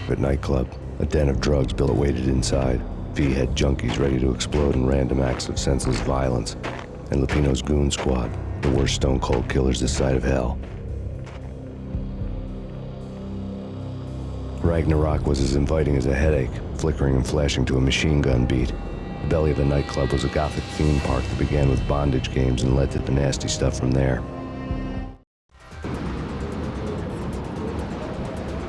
private nightclub. A den of drugs Bill awaited inside. V-head junkies ready to explode in random acts of senseless violence. And Lupino's goon squad, the worst stone-cold killers this side of hell. Ragnarok was as inviting as a headache, flickering and flashing to a machine gun beat. The belly of the nightclub was a gothic theme park that began with bondage games and led to the nasty stuff from there.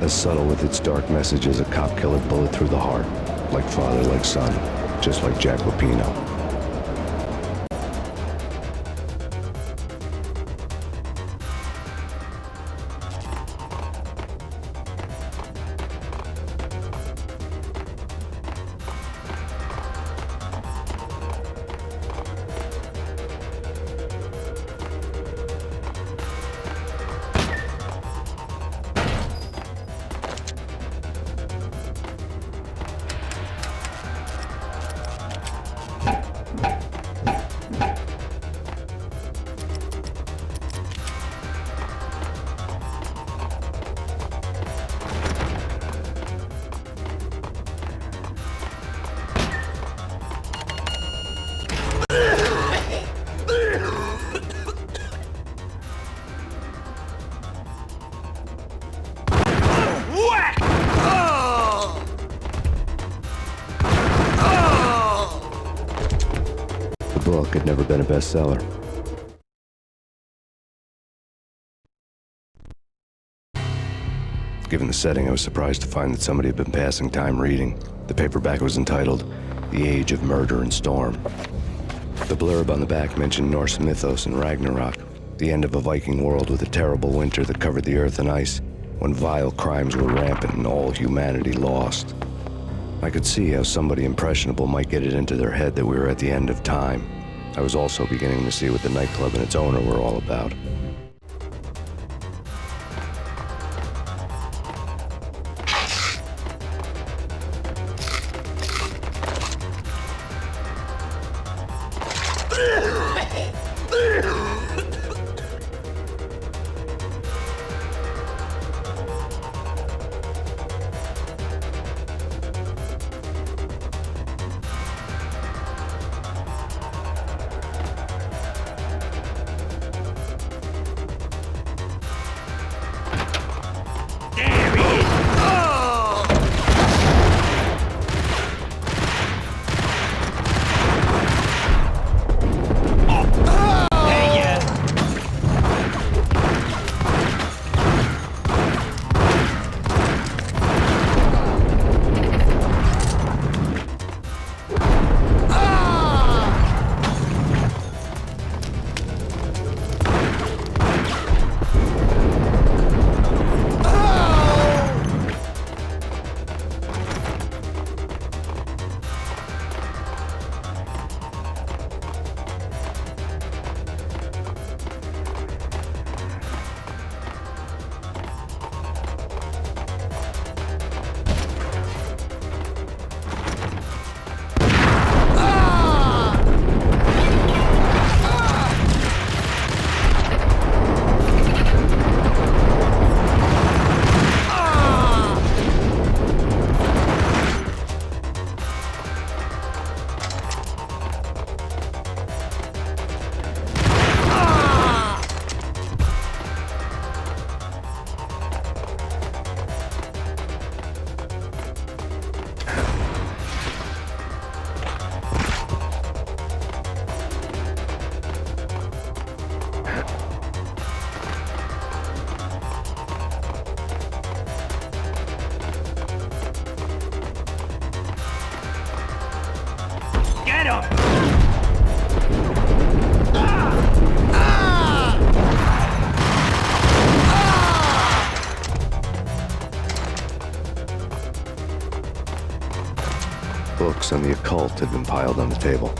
As subtle with its dark message as a cop-killer bullet through the heart. Like father, like son, just like Jack Lupino. The book had never been a bestseller. Given the setting, I was surprised to find that somebody had been passing time reading. The paperback was entitled, The Age of Murder and Storm. The blurb on the back mentioned Norse mythos and Ragnarok, the end of a Viking world with a terrible winter that covered the earth in ice, when vile crimes were rampant and all humanity lost. I could see how somebody impressionable might get it into their head that we were at the end of time. I was also beginning to see what the nightclub and its owner were all about. Books on the occult had been piled on the table.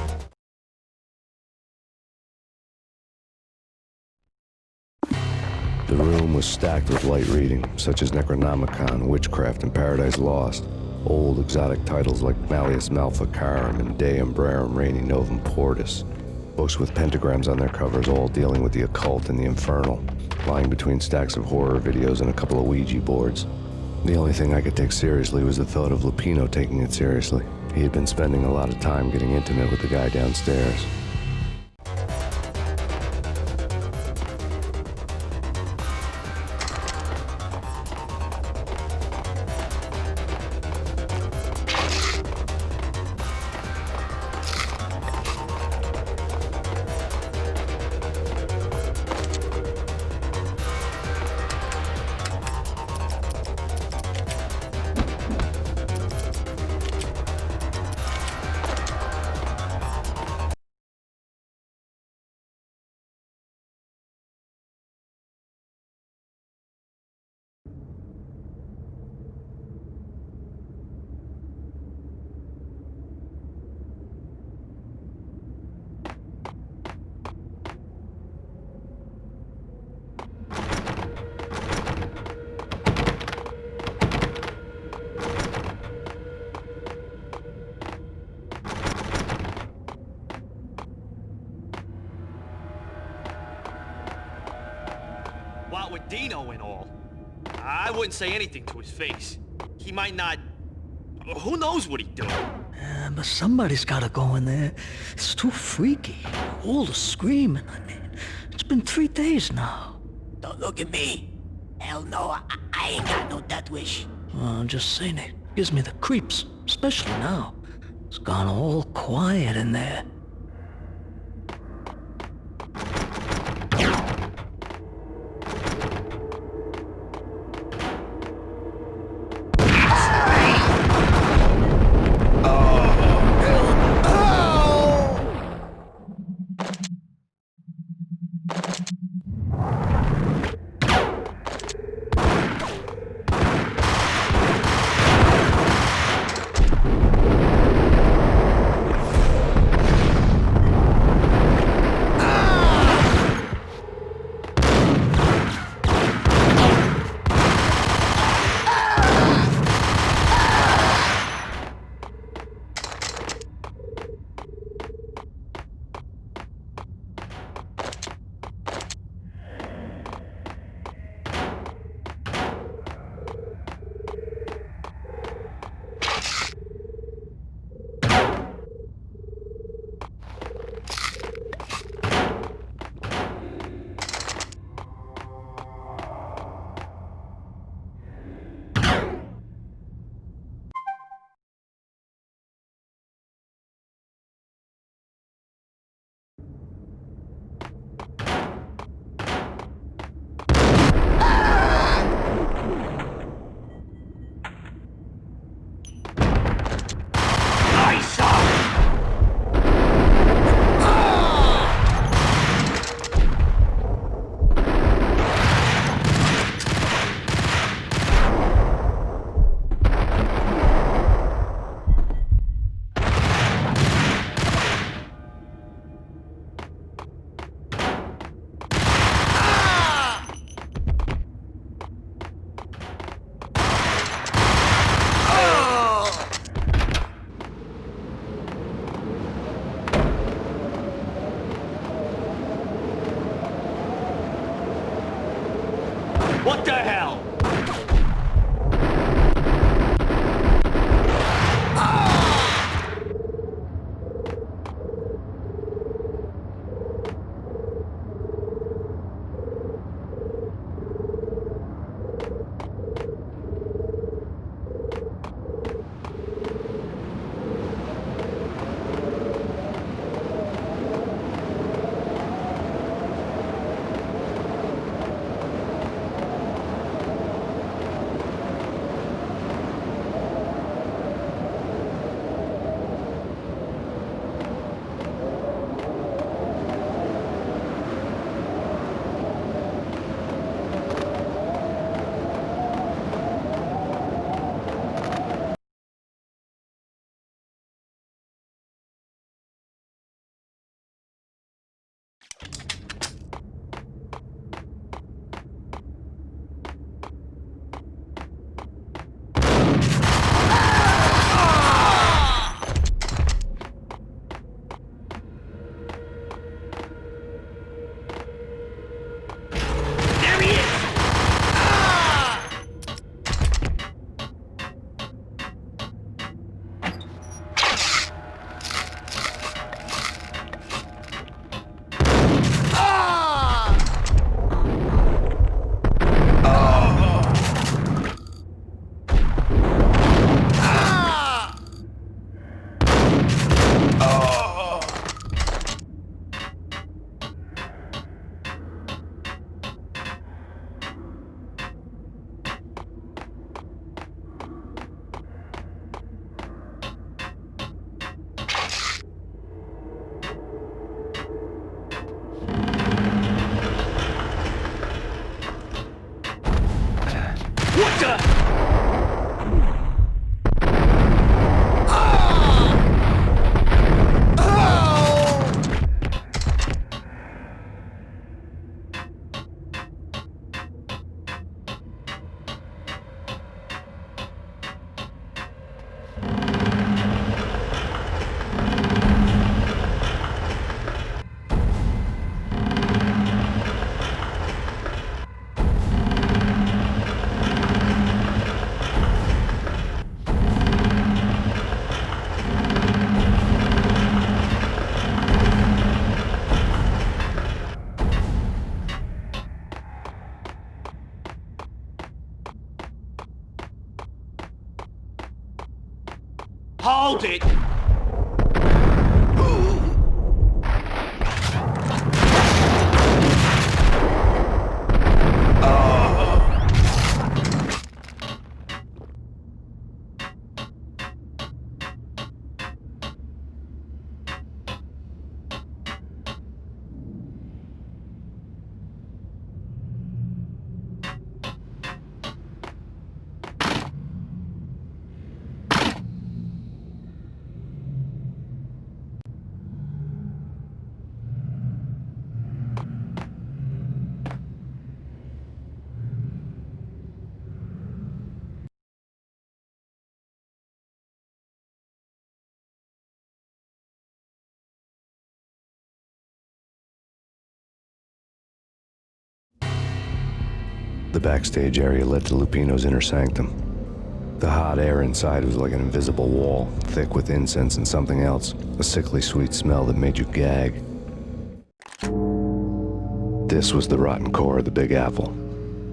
The room was stacked with light reading, such as Necronomicon, Witchcraft, and Paradise Lost. Old exotic titles like Malleus Maleficarum and De Umbrarum Reini Novum Portis. Books with pentagrams on their covers, all dealing with the occult and the infernal, lying between stacks of horror videos and a couple of Ouija boards. The only thing I could take seriously was the thought of Lupino taking it seriously. He had been spending a lot of time getting intimate with the guy downstairs. What with Dino and all, I wouldn't say anything to his face. He might not... Who knows what he'd do? But somebody's gotta go in there. It's too freaky. All the screaming, I mean. It's been 3 days now. Don't look at me. Hell no, I ain't got no death wish. I'm just saying it gives me the creeps, especially now. It's gone all quiet in there. What the hell? hold it! The backstage area led to Lupino's inner sanctum. The hot air inside was like an invisible wall, thick with incense and something else, a sickly sweet smell that made you gag. This was the rotten core of the Big Apple.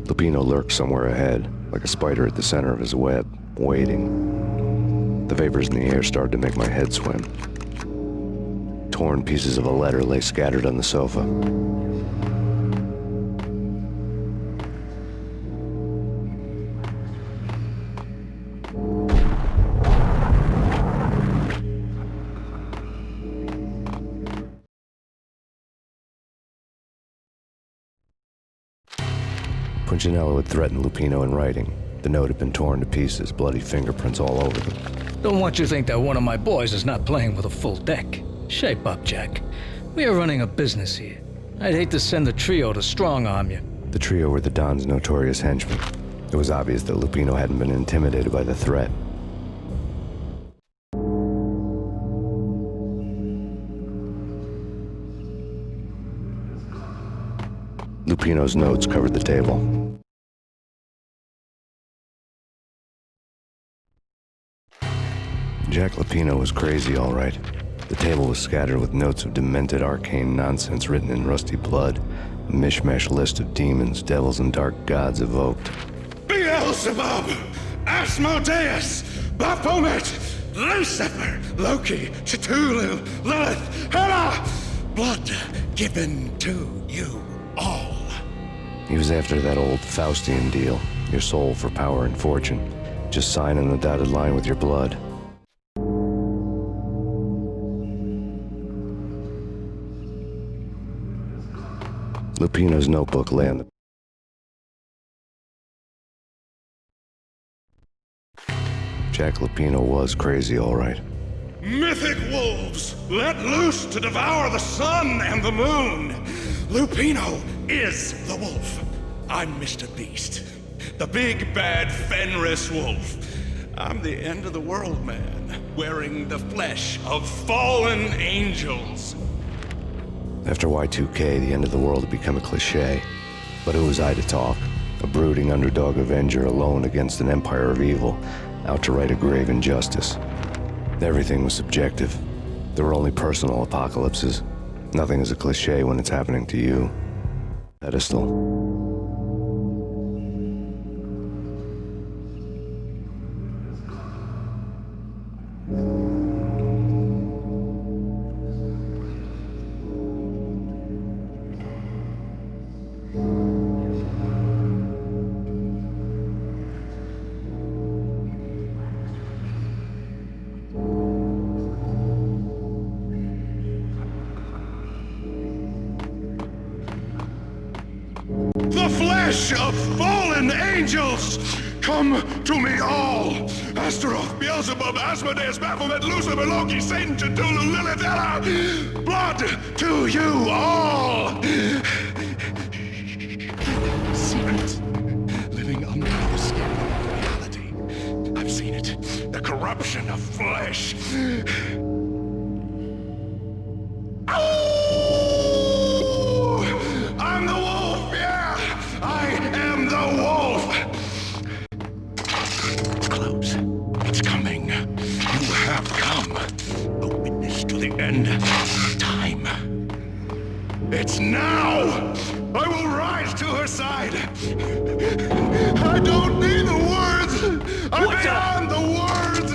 Lupino lurked somewhere ahead, like a spider at the center of his web, waiting. The vapors in the air started to make my head swim. Torn pieces of a letter lay scattered on the sofa. Punchinello had threatened Lupino in writing. The note had been torn to pieces, bloody fingerprints all over them. Don't want you to think that one of my boys is not playing with a full deck. Shape up, Jack. We are running a business here. I'd hate to send the trio to strong-arm you. The trio were the Don's notorious henchmen. It was obvious that Lupino hadn't been intimidated by the threat. Lupino's notes covered the table. Jack Lupino was crazy, all right. The table was scattered with notes of demented arcane nonsense written in rusty blood, a mishmash list of demons, devils, and dark gods evoked. Beelzebub, Asmodeus, Baphomet, Lucifer, Loki, Cthulhu, Lilith, Hela, blood given to you all. He was after that old Faustian deal, your soul for power and fortune. Just sign on the dotted line with your blood. Lupino's notebook lay on the... Jack Lupino was crazy, all right. Mythic wolves, let loose to devour the sun and the moon. Lupino is the wolf. I'm Mr. Beast, the big bad Fenris wolf. I'm the end of the world man, wearing the flesh of fallen angels. After Y2K, the end of the world had become a cliché. But who was I to talk? A brooding underdog avenger alone against an empire of evil, out to right a grave injustice. Everything was subjective. There were only personal apocalypses. Nothing is a cliché when it's happening to you. Pedestal. The flesh of fallen angels! Come to me all! Astaroth, Beelzebub, Asmodeus, Baphomet, Lucifer, Loki, Satan, Cthulhu, Lilith, Hela! Blood to you all! Secret. Living under the skin of reality. I've seen it. The corruption of flesh. I'm the wolf, yeah! I am the wolf! It's close. It's coming. You have come. A witness to the end of time. It's now! I will rise to her side! I don't need the words! I'm beyond the words!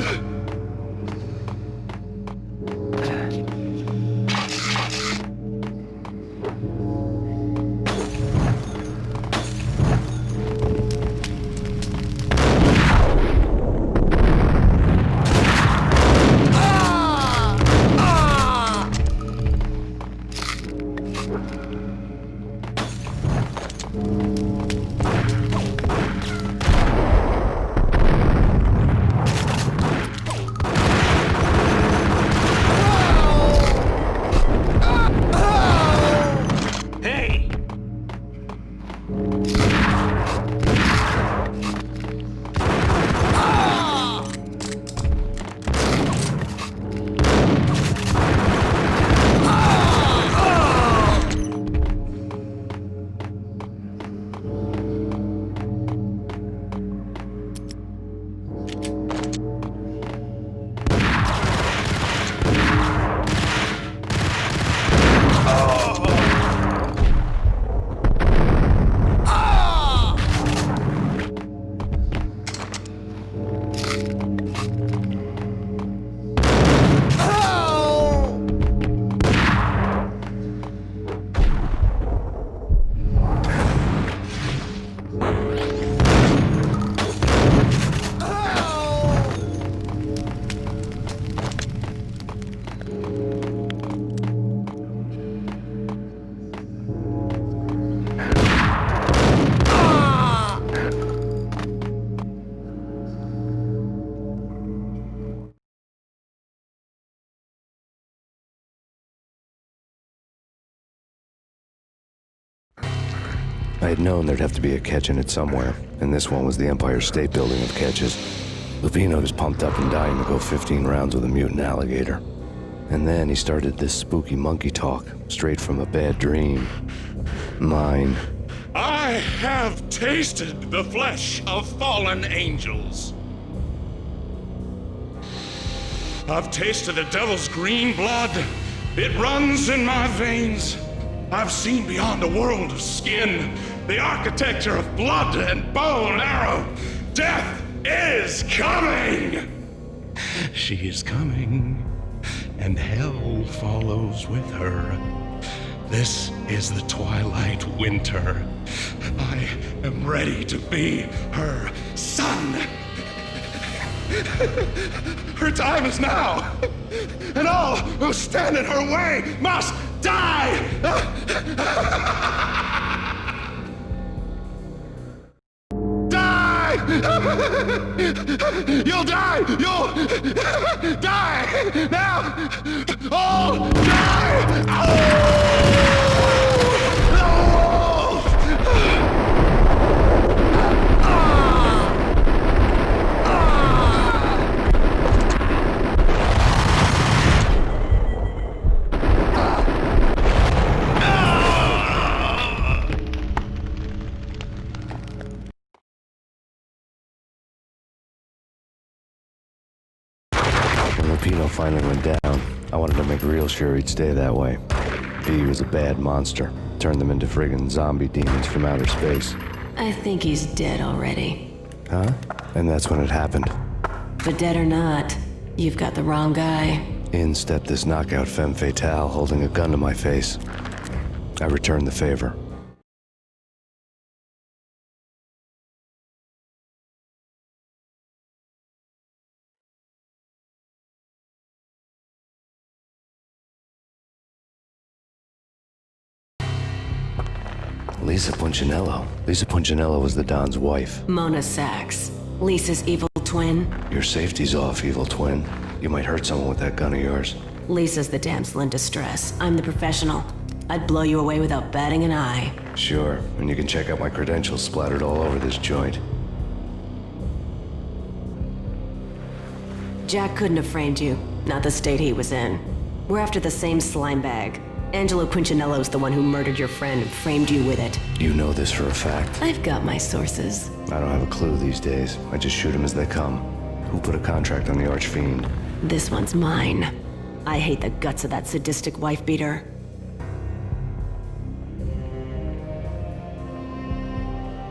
I had known there'd have to be a catch in it somewhere, and this one was the Empire State Building of catches. Lupino was pumped up and dying to go 15 rounds with a mutant alligator. And then he started this spooky monkey talk, straight from a bad dream. Mine. I have tasted the flesh of fallen angels. I've tasted the devil's green blood. It runs in my veins. I've seen beyond a world of skin, the architecture of blood and bow and arrow. Death is coming! She is coming, and hell follows with her. This is the twilight winter. I am ready to be her son. Her time is now, and all who stand in her way must die! Die! You'll die! You'll die! Now! All die! When Lupino finally went down, I wanted to make real sure he'd stay that way. V was a bad monster. Turned them into friggin' zombie demons from outer space. I think he's dead already. Huh? And that's when it happened. But dead or not, you've got the wrong guy. In stepped this knockout femme fatale holding a gun to my face. I returned the favor. Lisa Punchinello. Lisa Punchinello was the Don's wife. Mona Sachs, Lisa's evil twin. Your safety's off, evil twin. You might hurt someone with that gun of yours. Lisa's the damsel in distress. I'm the professional. I'd blow you away without batting an eye. Sure, and you can check out my credentials splattered all over this joint. Jack couldn't have framed you. Not the state he was in. We're after the same slime bag. Angelo Punchinello's the one who murdered your friend and framed you with it. You know this for a fact. I've got my sources. I don't have a clue these days. I just shoot them as they come. Who put a contract on the Archfiend? This one's mine. I hate the guts of that sadistic wife-beater.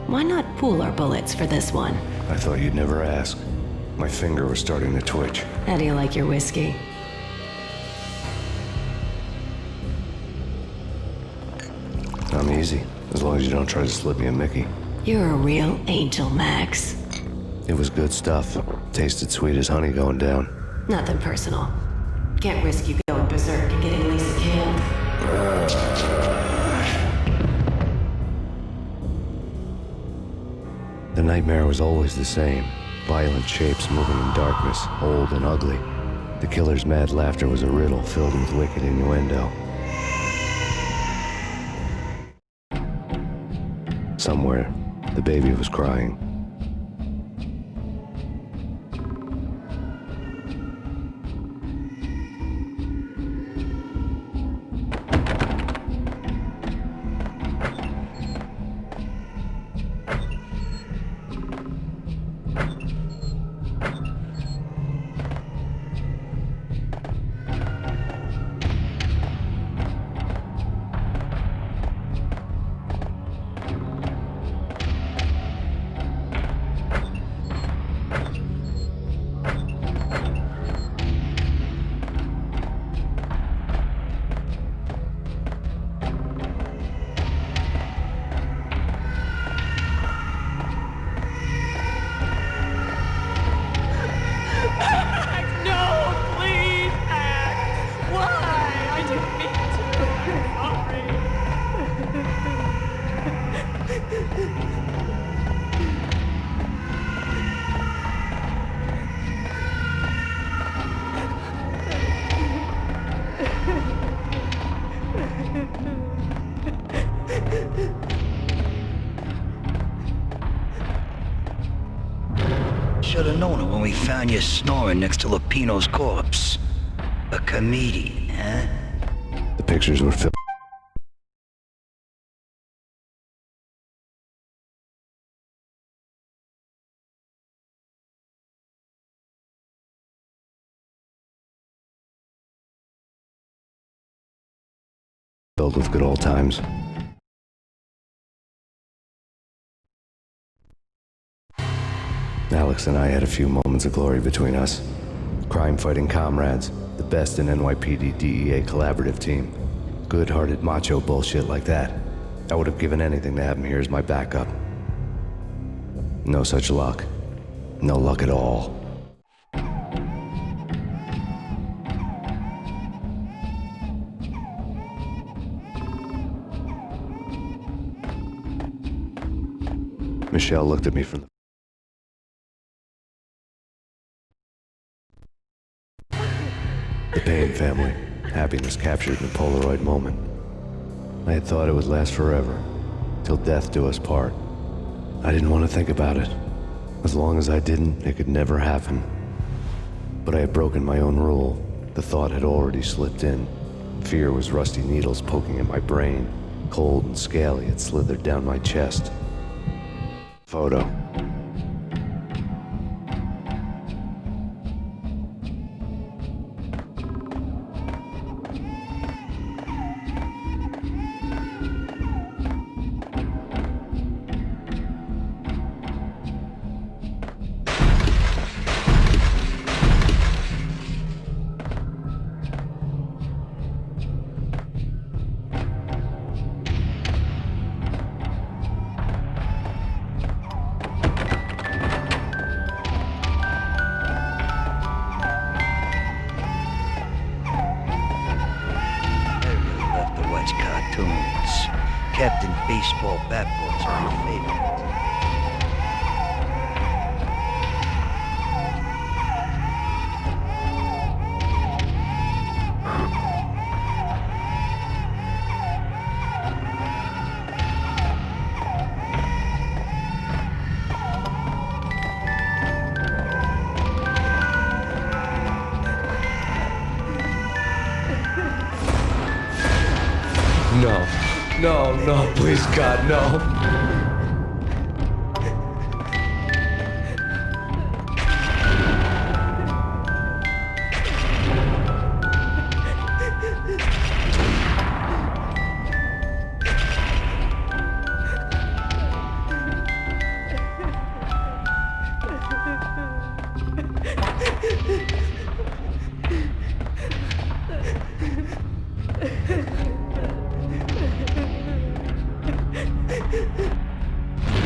Why not pool our bullets for this one? I thought you'd never ask. My finger was starting to twitch. How do you like your whiskey? I'm easy, as long as you don't try to slip me a Mickey. You're a real angel, Max. It was good stuff. Tasted sweet as honey going down. Nothing personal. Can't risk you going berserk and getting Lisa killed. The nightmare was always the same. Violent shapes moving in darkness, old and ugly. The killer's mad laughter was a riddle filled with wicked innuendo. Somewhere, the baby was crying. should have known it when we found you snoring next to Lupino's corpse. A comedian, huh? The pictures were filled with good old times. Alex and I had a few moments of glory between us. Crime-fighting comrades, the best in NYPD DEA collaborative team. Good-hearted macho bullshit like that. I would have given anything to have him here as my backup. No such luck. No luck at all. Michelle looked at me from the Payne family. Happiness captured in a Polaroid moment. I had thought it would last forever, till death do us part. I didn't want to think about it. As long as I didn't, it could never happen. But I had broken my own rule. The thought had already slipped in. Fear was rusty needles poking at my brain. Cold and scaly, it slithered down my chest. Photo. Cartoons. Captain Baseball Batboys are my favorite. No. No, no, please, God, no.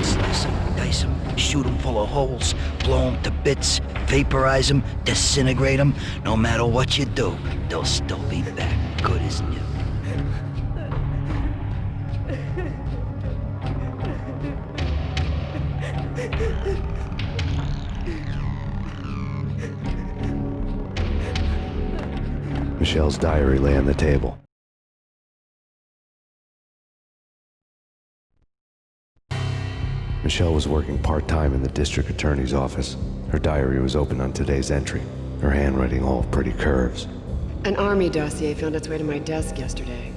Slice them, dice them, shoot them full of holes, blow them to bits, vaporize them, disintegrate them. No matter what you do, they'll still be back, good as new. Michelle's diary lay on the table. Michelle was working part-time in the district attorney's office. Her diary was open on today's entry, her handwriting all pretty curves. An army dossier found its way to my desk yesterday.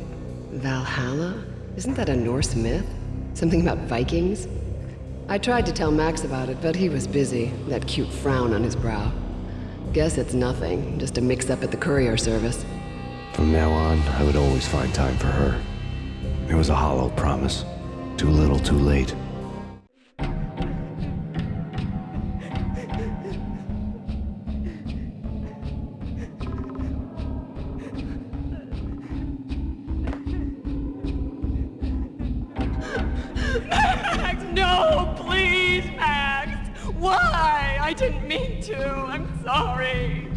Valhalla? Isn't that a Norse myth? Something about Vikings? I tried to tell Max about it, but he was busy, that cute frown on his brow. Guess it's nothing, just a mix-up at the courier service. From now on, I would always find time for her. It was a hollow promise. Too little, too late. Max, no, please, Max. Why? I didn't mean to. I'm sorry.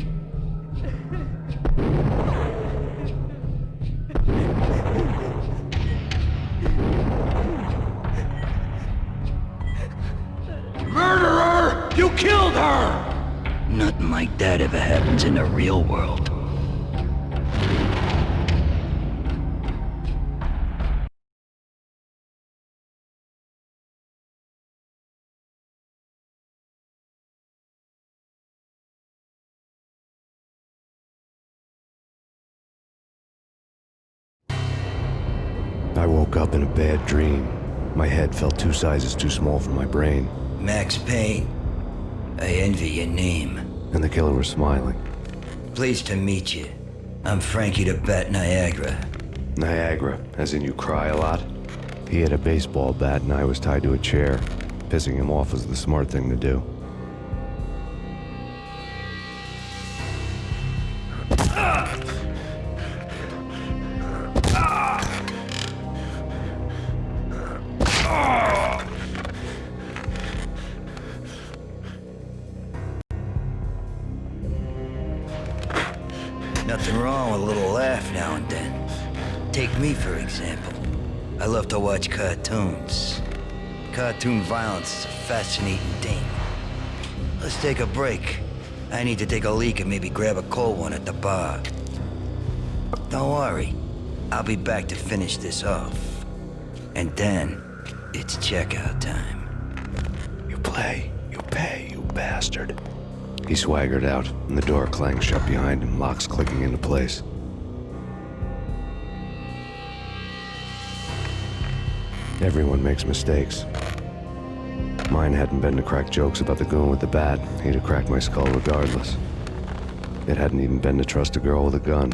Murderer! You killed her! Nothing like that ever happens in the real world. I woke up in a bad dream. My head felt 2 sizes too small for my brain, Max Payne. I envy your name. and the killer was smiling. Pleased to meet you. I'm Frankie the Bat Niagara. Niagara, as in you cry a lot? He had a baseball bat and I was tied to a chair. Pissing him off was the smart thing to do. Nothing wrong with a little laugh now and then. Take me, for example. I love to watch cartoons. Cartoon violence is a fascinating thing. Let's take a break. I need to take a leak and maybe grab a cold one at the bar. Don't worry. I'll be back to finish this off. And then, it's checkout time. You play, you pay, you bastard. He swaggered out, and the door clanged shut behind him, locks clicking into place. Everyone makes mistakes. Mine hadn't been to crack jokes about the goon with the bat. He'd have cracked my skull regardless. It hadn't even been to trust a girl with a gun.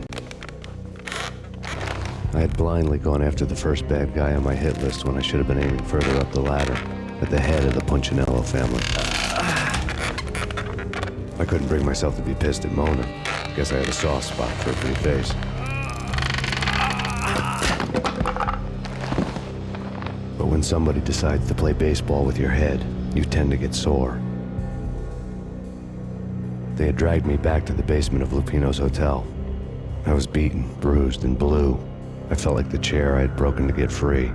I had blindly gone after the first bad guy on my hit list when I should have been aiming further up the ladder, at the head of the Punchinello family. I couldn't bring myself to be pissed at Mona. Guess I had a soft spot for her pretty face. But when somebody decides to play baseball with your head, you tend to get sore. They had dragged me back to the basement of Lupino's hotel. I was beaten, bruised, and blue. I felt like the chair I had broken to get free.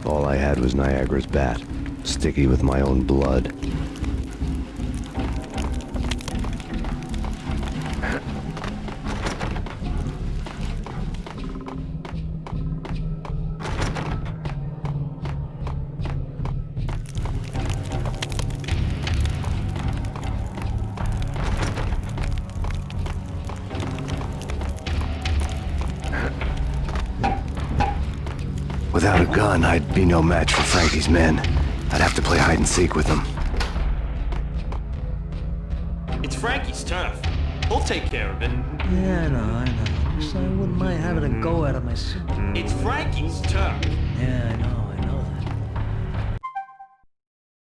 All I had was Niagara's bat, sticky with my own blood. Without a gun, I'd be no match for Frankie's men. I'd have to play hide and seek with them. It's Frankie's turf. He'll take care of it. Yeah, I know. Just I wouldn't mind having a go at it myself. It's Frankie's turf. Yeah, I know.